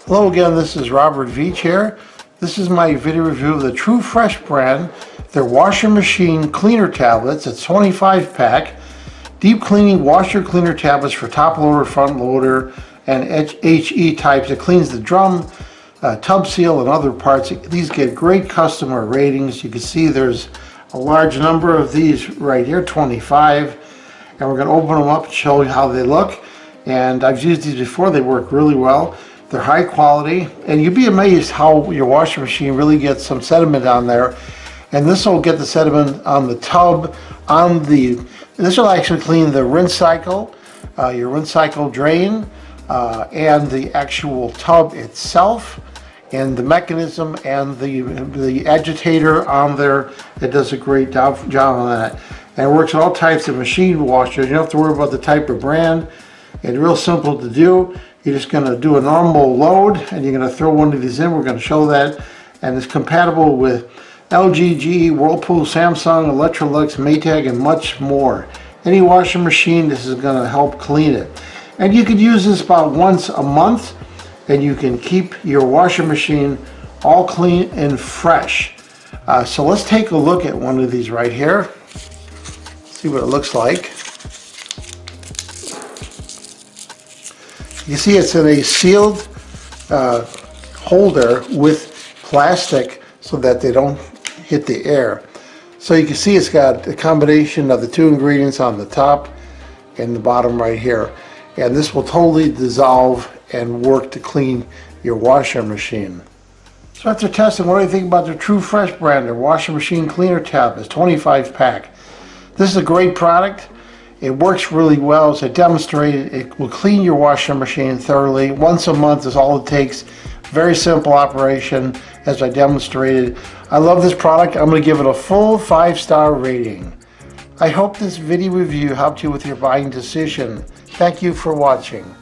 Hello again, this is Robert Veach here. This is my video review of the True Fresh brand, their washing machine cleaner tablets. It's 25 pack. Deep cleaning washer cleaner tablets for top loader, front loader, and HE types. It cleans the drum, tub seal, and other parts. These get great customer ratings. You can see there's a large number of these right here, 25. And we're going to open them up and show you how they look. And I've used these before. They work really well. They're high quality, and you'd be amazed how your washing machine really gets some sediment on there. And this will get the sediment on the tub, this will actually clean the rinse cycle, your rinse cycle drain, and the actual tub itself, and the mechanism and the agitator on there. It does a great job on that. And it works with all types of machine washers. You don't have to worry about the type of brand. It's real simple to do. You're just going to do a normal load and you're going to throw one of these in. We're going to show that. And it's compatible with LG, GE, Whirlpool, Samsung, Electrolux, Maytag, and much more. Any washing machine, this is going to help clean it. And you could use this about once a month and you can keep your washing machine all clean and fresh. So let's take a look at one of these right here. See what it looks like. You see it's in a sealed holder with plastic so that they don't hit the air. So you can see it's got a combination of the two ingredients on the top and the bottom right here. And this will totally dissolve and work to clean your washing machine. So after testing, what do you think about the True Fresh brand, their washing machine cleaner tablets, 25 pack? This is a great product. It works really well. As I demonstrated, it will clean your washing machine thoroughly. Once a month is all it takes. Very simple operation, as I demonstrated. I love this product. I'm going to give it a full 5-star rating. I hope this video review helped you with your buying decision. Thank you for watching.